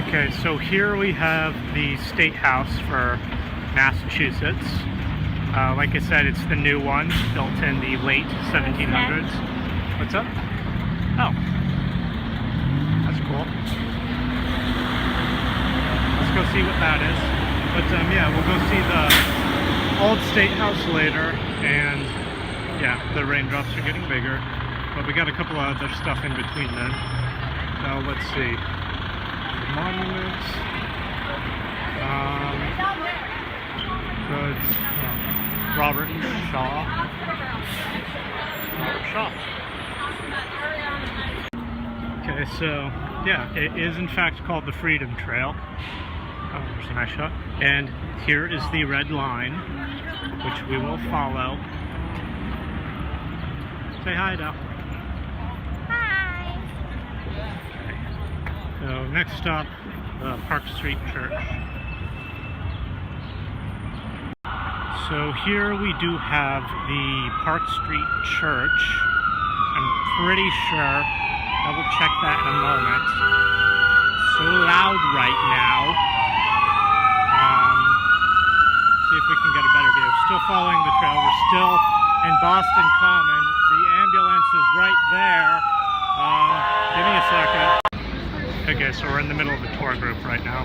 Okay, so here we have the State House for Massachusetts. Like I said, it's the new one, built in the late 1700s. What's up? Oh, that's cool. Let's go see what that is. But yeah, we'll go see the old State House later, and yeah, the raindrops are getting bigger. But we got a couple of other stuff in between then. So let's see. The monuments. Robert Shaw. Robert Shaw. Okay, so yeah, it is in fact called the Freedom Trail. Oh, there's a nice shot. And here is the red line, which we will follow. Say hi, Adele. Hi. Okay. So next stop, Park Street Church. So here we do have the Park Street Church. I'm pretty sure, double check that in a moment. So loud right now. See if we can get a better view. Still following the trail. We're still in Boston Common. The ambulance is right there. Give me a second. Okay, so we're in the middle of a tour group right now.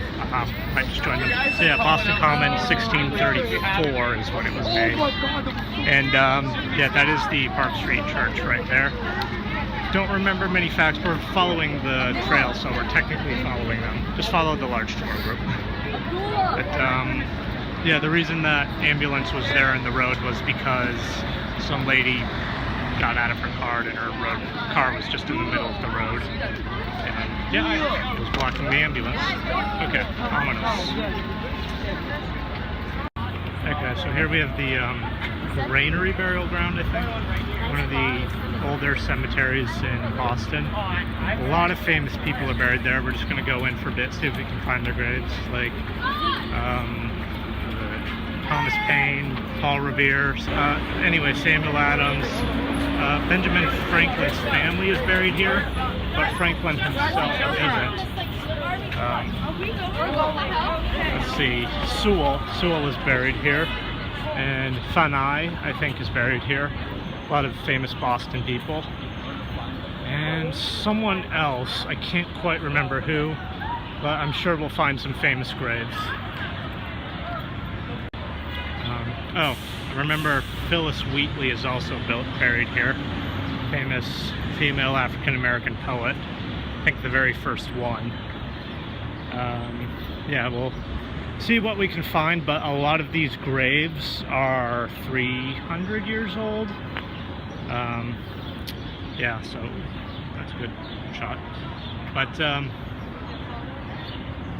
I just joined them. So yeah, Boston Common, 1634 is when it was made. And yeah, that is the Park Street Church right there. Don't remember many facts. We're following the trail, so we're technically following them. Just follow the large tour group. But yeah, the reason that ambulance was there in the road was because some lady got out of her car and her car was just in the middle of the road. And yeah, it was blocking the ambulance. Okay, ominous. Okay, so here we have the Granary Burial Ground, I think. One of the older cemeteries in Boston. A lot of famous people are buried there. We're just going to go in for a bit, see if we can find their graves. Like Thomas Paine, Paul Revere, anyway, Samuel Adams. Benjamin Franklin's family is buried here, but Franklin himself isn't. Let's see, Sewell is buried here, and Fanai, I think, is buried here. A lot of famous Boston people. And someone else, I can't quite remember who, but I'm sure we'll find some famous graves. Oh, I remember Phyllis Wheatley is also buried here. Famous female African-American poet. I think the very first one. Yeah, we'll see what we can find, but a lot of these graves are 300 years old. Yeah, so that's a good shot. But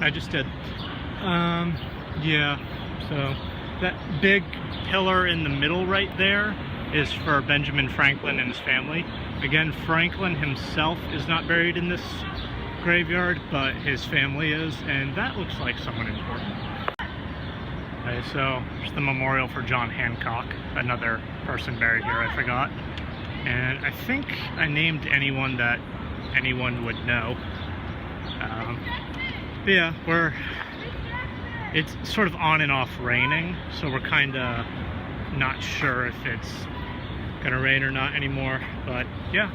I just did. Yeah, so that big pillar in the middle right there is for Benjamin Franklin and his family. Again, Franklin himself is not buried in this graveyard, but his family is, and that looks like someone important. Okay, so there's the memorial for John Hancock, another person buried here, I forgot. And I think I named anyone that anyone would know. But yeah, it's sort of on and off raining, so we're kind of not sure if it's gonna rain or not anymore, but yeah.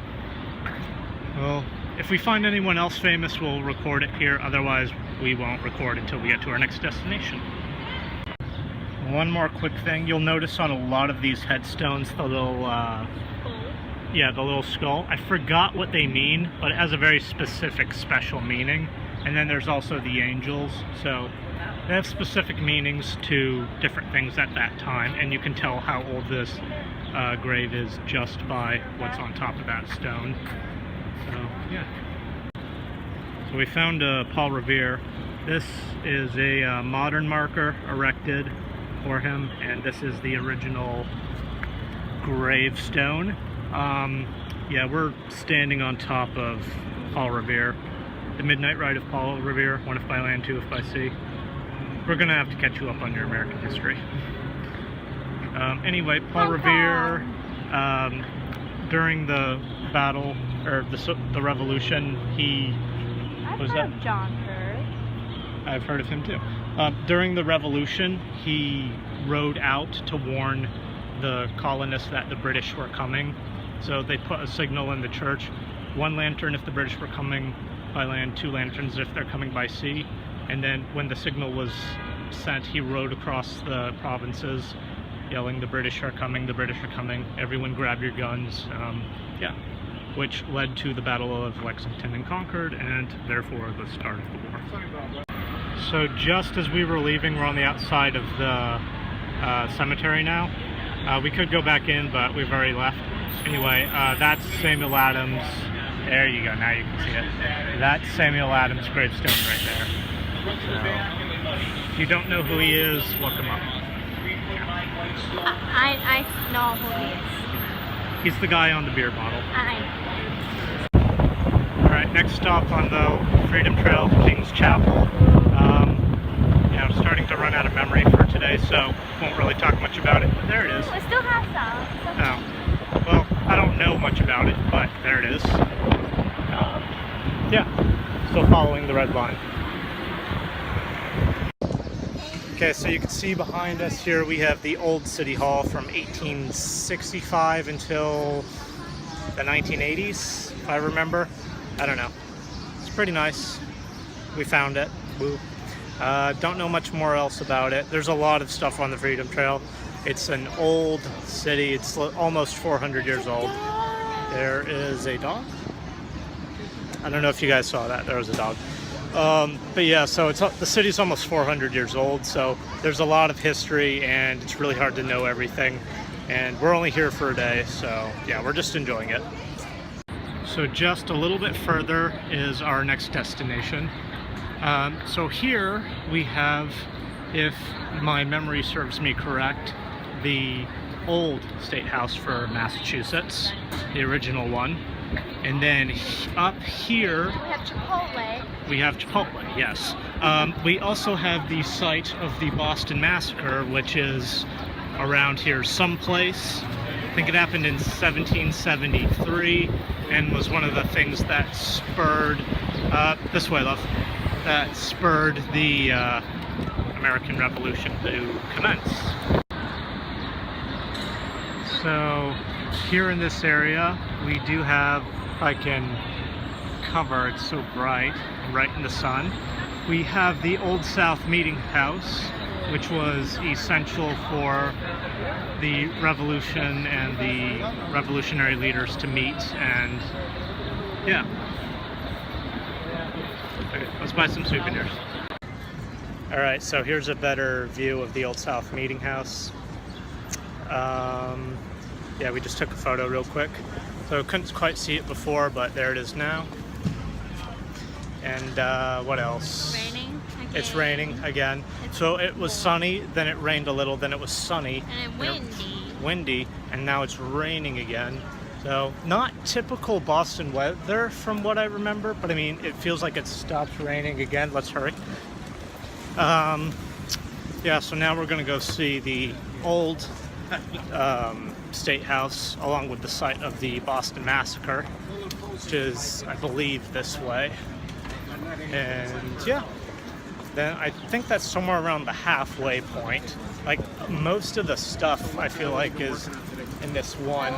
Well, if we find anyone else famous, we'll record it here. Otherwise, we won't record until we get to our next destination. One more quick thing. You'll notice on a lot of these headstones, the little, yeah, the little skull. I forgot what they mean, but it has a very specific, special meaning. And then there's also the angels, so they have specific meanings to different things at that time, and you can tell how old this grave is just by what's on top of that stone. So, yeah. So we found Paul Revere. This is a modern marker erected for him, and this is the original gravestone. Yeah, we're standing on top of Paul Revere. The Midnight Ride of Paul Revere, one if by land, two if by sea. We're gonna have to catch you up on your American history. Anyway, Paul Revere, during the battle, or the Revolution, he... I've heard of John Hurt. I've heard of him too. During the Revolution, he rode out to warn the colonists that the British were coming. So they put a signal in the church, 1 lantern if the British were coming by land, 2 lanterns if they're coming by sea. And then when the signal was sent, he rode across the provinces yelling, "The British are coming, the British are coming, everyone grab your guns." Yeah, which led to the Battle of Lexington and Concord, and therefore the start of the war. So just as we were leaving, we're on the outside of the cemetery now. We could go back in, but we've already left. Anyway, that's Samuel Adams. There you go, now you can see it. That's Samuel Adams' gravestone right there. So, if you don't know who he is, look him up. I know who he is. He's the guy on the beer bottle. I Alright, next stop on the Freedom Trail, King's Chapel. Yeah, I'm starting to run out of memory for today, so won't really talk much about it, but there it is. We still have some. Oh, well, I don't know much about it, but there it is. Yeah, still following the red line. Okay, so you can see behind us here we have the old City Hall from 1865 until the 1980s, if I remember. I don't know. It's pretty nice. We found it. Woo. Don't know much more else about it. There's a lot of stuff on the Freedom Trail. It's an old city. It's almost 400 years old. There is a dog. I don't know if you guys saw that. There was a dog. But yeah, so the city's almost 400 years old, so there's a lot of history, and it's really hard to know everything. And we're only here for a day, so yeah, we're just enjoying it. So just a little bit further is our next destination. So here we have, if my memory serves me correct, the old State House for Massachusetts, the original one. And then up here we have Chipotle. We have Chipotle, yes. We also have the site of the Boston Massacre, which is around here someplace. I think it happened in 1773 and was one of the things that spurred, this way, love, that spurred the American Revolution to commence. So here in this area, we do have, if I can cover, it's so bright, right in the sun. We have the Old South Meeting House, which was essential for the revolution and the revolutionary leaders to meet, and yeah. Okay, let's buy some souvenirs. Alright, so here's a better view of the Old South Meeting House. Yeah, we just took a photo real quick. So couldn't quite see it before, but there it is now. And what else? Raining again. It's raining again. So it was sunny, then it rained a little, then it was sunny. And windy. Windy, and now it's raining again. So not typical Boston weather from what I remember, but I mean, it feels like it stopped raining again. Let's hurry. Yeah, so now we're gonna go see the old State House along with the site of the Boston Massacre, which is, I believe, this way. And yeah, then I think that's somewhere around the halfway point. Like most of the stuff I feel like is in this one.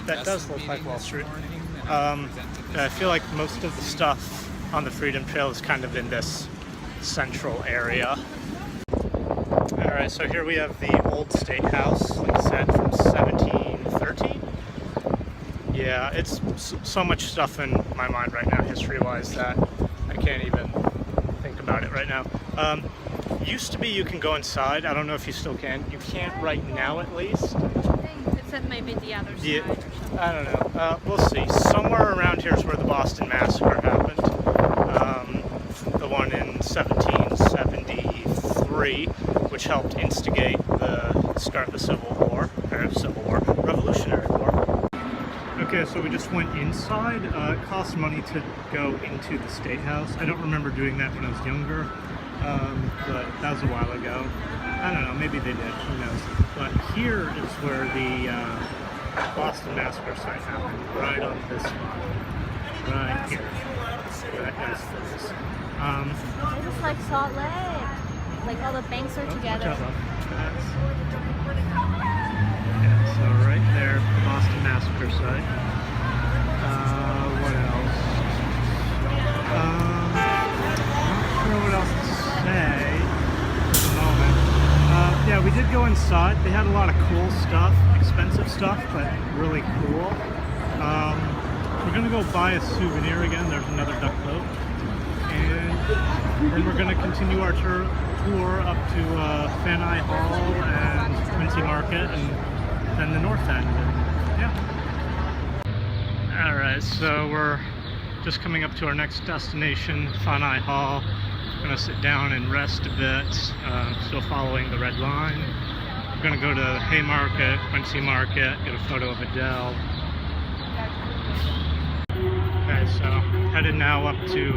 That does look like Wall Street. I feel like most of the stuff on the Freedom Trail is kind of in this central area. Alright, so here we have the old State House, like I said, from 1713. Yeah, it's so much stuff in my mind right now, history-wise, that I can't even think about it right now. Used to be you can go inside. I don't know if you still can. You can't right now, at least. Except maybe the other side Yeah, or something. I don't know. We'll see. Somewhere around here is where the Boston Massacre happened. The one in 1773, which helped instigate the start of the Revolutionary War. Okay, so we just went inside. It cost money to go into the State House. I don't remember doing that when I was younger, but that was a while ago. I don't know, maybe they did, who knows. But here is where the Boston Massacre site happened, right on this spot, right here. That is this. It looks like Salt Lake. Like all the banks are together. Watch out, love. Yeah, so right there, the Boston Massacre site. What else? Not sure what else to say for the moment. Yeah, we did go inside. They had a lot of cool stuff, expensive stuff, but really cool. We're gonna go buy a souvenir again. There's another duck boat, and then we're gonna continue our tour up to Faneuil Hall and Quincy Market, and then the North End. And, yeah. All right, so we're just coming up to our next destination, Faneuil Hall. Gonna sit down and rest a bit. Still following the red line. We're gonna go to Haymarket, Quincy Market, get a photo of Adele. Okay, so headed now up to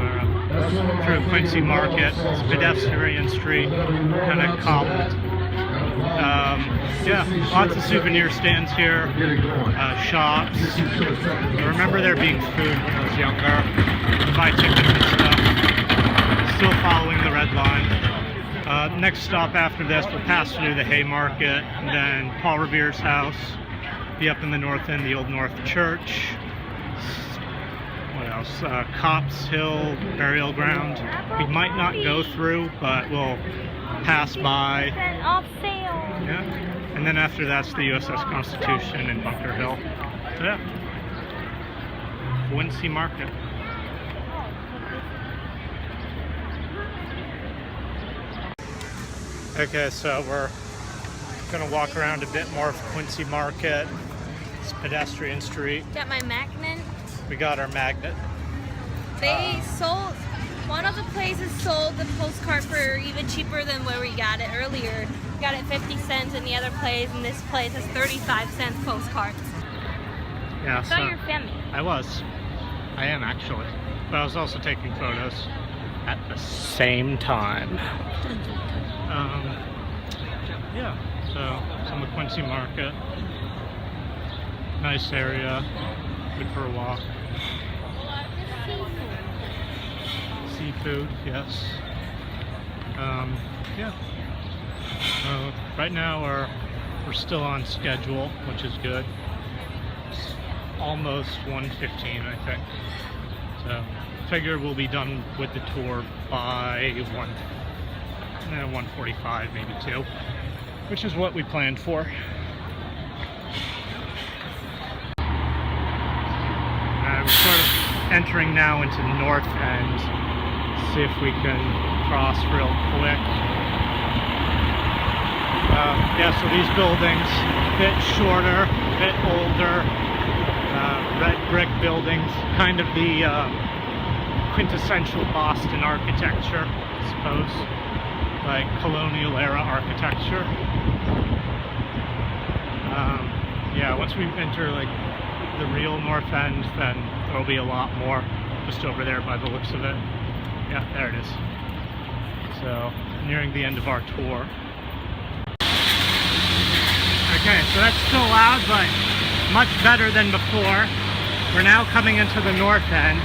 through Quincy Market. It's pedestrian street, kind of cobbled. Yeah, lots of souvenir stands here, shops. I remember there being food when I was younger. Buy tickets and stuff. Still following the red line. Next stop after this, we'll pass through the Haymarket, and then Paul Revere's house. Be up in the North End, the Old North Church. What else? Copp's Hill Burial Ground. We might not go through, but we'll pass by. Off sale. Yeah. And then after that's the USS Constitution and Bunker Hill. So yeah. Quincy Market. Okay, so we're gonna walk around a bit more of Quincy Market. It's pedestrian street. Got my magnet. We got our magnet. They sold, one of the places sold the postcard for even cheaper than where we got it earlier. We got it 50 cents in the other place, and this place is 35 cents postcards. Yeah, I thought you were filming. I am actually. But I was also taking photos at the same time. Yeah, so it's in the Quincy Market. Nice area, good for a walk. Seafood, yes. Yeah. Right now we're still on schedule, which is good. It's almost 1:15, I think. So figure we'll be done with the tour by 1:45, maybe 2, which is what we planned for. We're sort of entering now into the North End. See if we can cross real quick. Yeah, so these buildings, a bit shorter, a bit older, red brick buildings, kind of the quintessential Boston architecture, I suppose, like colonial era architecture. Yeah, once we enter like the real North End, then there'll be a lot more just over there by the looks of it. Yeah, there it is. So, nearing the end of our tour. Okay, so that's still loud, but much better than before. We're now coming into the North End.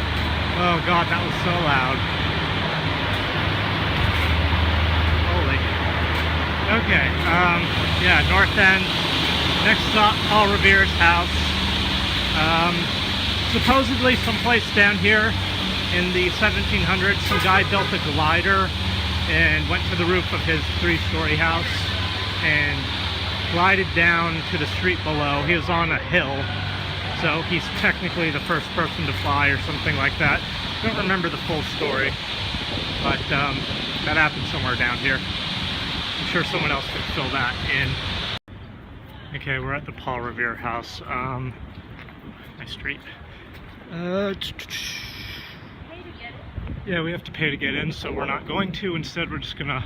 Oh god, that was so loud. Holy. Okay, yeah, North End. Next stop, Paul Revere's house. Supposedly someplace down here in the 1700s, some guy built a glider and went to the roof of his 3-story house and glided down to the street below. He was on a hill, so he's technically the first person to fly or something like that. I don't remember the full story, but that happened somewhere down here. I'm sure someone else could fill that in. Okay, we're at the Paul Revere house. Nice street. Yeah, we have to pay to get in, so we're not going to. Instead, we're just gonna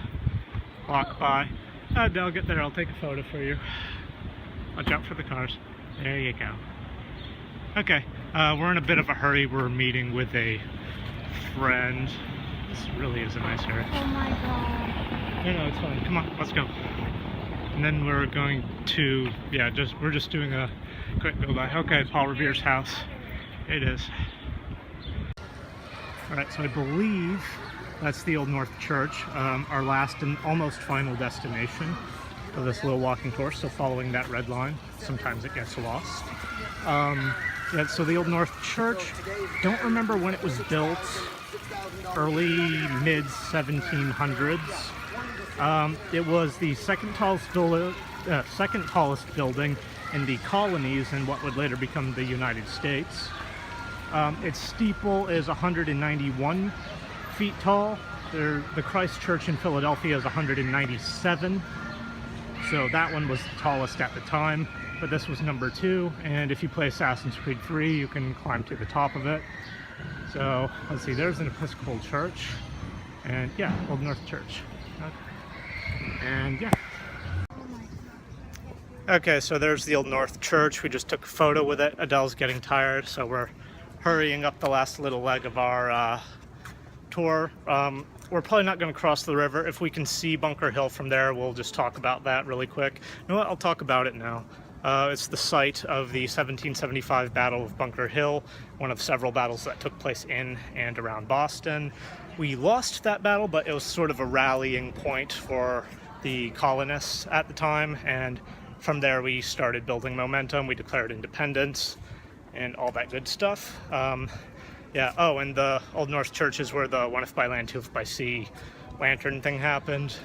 walk by. I'll get there. I'll take a photo for you. Watch out for the cars. There you go. Okay, we're in a bit of a hurry. We're meeting with a friend. This really is a nice area. Oh my god. No, it's fine. Come on, let's go. And then we're going to, yeah, we're just doing a quick go by. Okay, Paul Revere's house. It is. Alright, so I believe that's the Old North Church, our last and almost final destination of this little walking tour. So following that red line, sometimes it gets lost. Yeah, so the Old North Church, don't remember when it was built, early mid 1700s. It was the second tallest building in the colonies in what would later become the United States. Its steeple is 191 feet tall. The Christ Church in Philadelphia is 197. So that one was the tallest at the time, but this was number 2. And if you play Assassin's Creed 3, you can climb to the top of it. So let's see, there's an Episcopal church, and yeah, Old North Church. And yeah. Okay, so there's the Old North Church. We just took a photo with it. Adele's getting tired, so we're hurrying up the last little leg of our tour. We're probably not going to cross the river. If we can see Bunker Hill from there, we'll just talk about that really quick. You know what? I'll talk about it now. It's the site of the 1775 Battle of Bunker Hill, one of several battles that took place in and around Boston. We lost that battle, but it was sort of a rallying point for the colonists at the time, and from there we started building momentum. We declared independence and all that good stuff. Yeah, oh, and the Old North Church is where the one if by land, two if by sea lantern thing happened.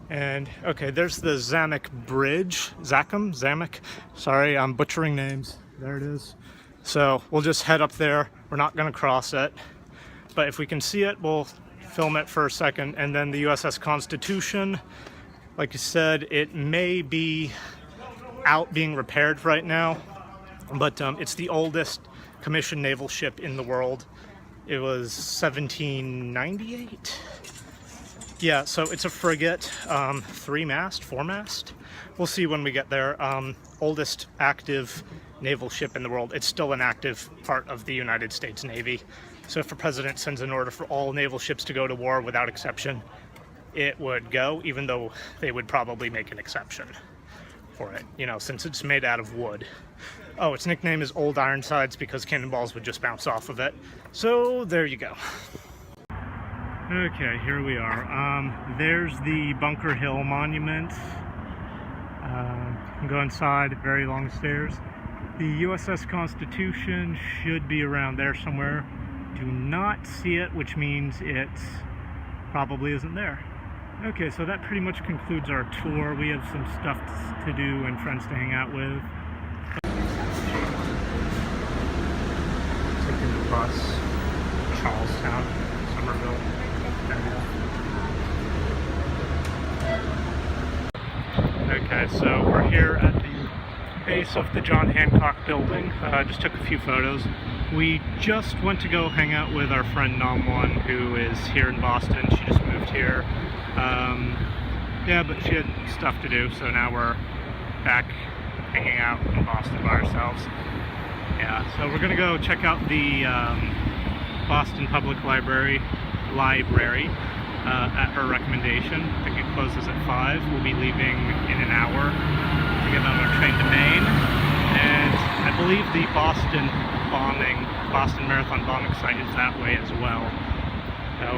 And okay, there's the Zamek Bridge. Zamek? Sorry, I'm butchering names. There it is. So we'll just head up there. We're not going to cross it, but if we can see it, we'll film it for a second. And then the USS Constitution, like you said, it may be out being repaired right now, but it's the oldest commissioned naval ship in the world. It was 1798. Yeah, so it's a frigate, 3-mast, 4-mast. We'll see when we get there. Oldest active naval ship in the world. It's still an active part of the United States Navy. So if a president sends an order for all naval ships to go to war without exception, it would go, even though they would probably make an exception for it, you know, since it's made out of wood. Oh, its nickname is Old Ironsides because cannonballs would just bounce off of it. So there you go. Okay, here we are. There's the Bunker Hill Monument. You can go inside, very long stairs. The USS Constitution should be around there somewhere. Do not see it, which means it probably isn't there. Okay, so that pretty much concludes our tour. We have some stuff to do and friends to hang out with. Taking the bus, Charlestown, Somerville. Okay, so we're here at the base of the John Hancock building. Just took a few photos. We just went to go hang out with our friend Nam-Won, who is here in Boston. She just moved here. Yeah, but she had stuff to do, so now we're back hanging out in Boston by ourselves. Yeah, so we're gonna go check out the Boston Public Library at her recommendation. I think it closes at 5. We'll be leaving in an hour to get on our train to Maine. And I believe the Boston Marathon bombing site is that way as well. So,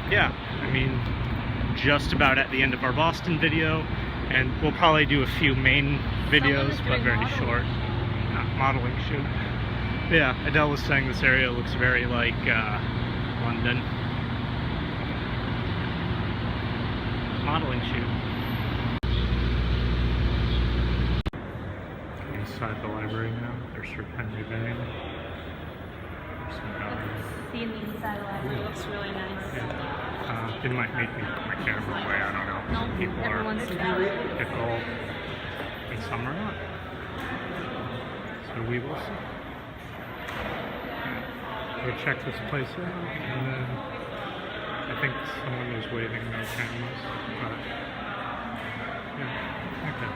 yeah, I mean, just about at the end of our Boston video, and we'll probably do a few Maine videos, but very short. Modeling shoot. But yeah, Adele was saying this area looks very like London. Modeling shoot. Inside the library now, there's Sir Henry Vane. There's some guards. Seeing the inside of the library looks really nice. Yeah. It might make me put my camera away, I don't know. No, People everyone's are fickle, and some are not. So we will see. We'll check this place out, and then I think someone was waving no cameras, but yeah, okay.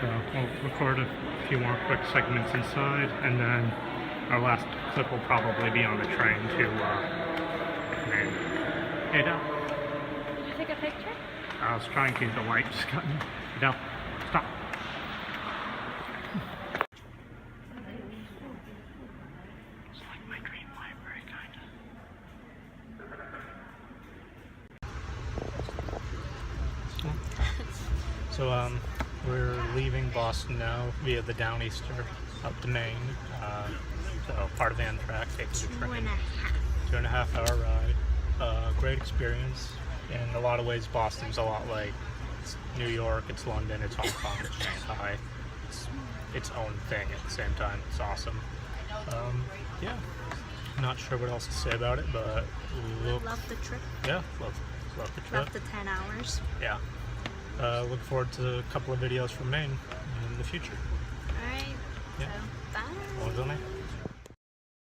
So we'll record a few more quick segments inside, and then our last clip will probably be on the train to Maine. Hey, Adele. Did you take a picture? I was trying to, the light just got me. Adele, stop. It's like my dream library, kind of. We're leaving Boston now via the Downeaster up to Maine. So part of Amtrak, taking the train. 2.5 hour ride. Great experience. In a lot of ways, Boston's a lot like New York, it's London, it's Hong Kong, it's Shanghai. It's its own thing at the same time. It's awesome. Yeah. Not sure what else to say about it, but Love the trip. Yeah, love the trip. Love the 10 hours. Yeah. Look forward to a couple of videos from Maine in the future. Alright. Yeah. So, bye. Bonne journée.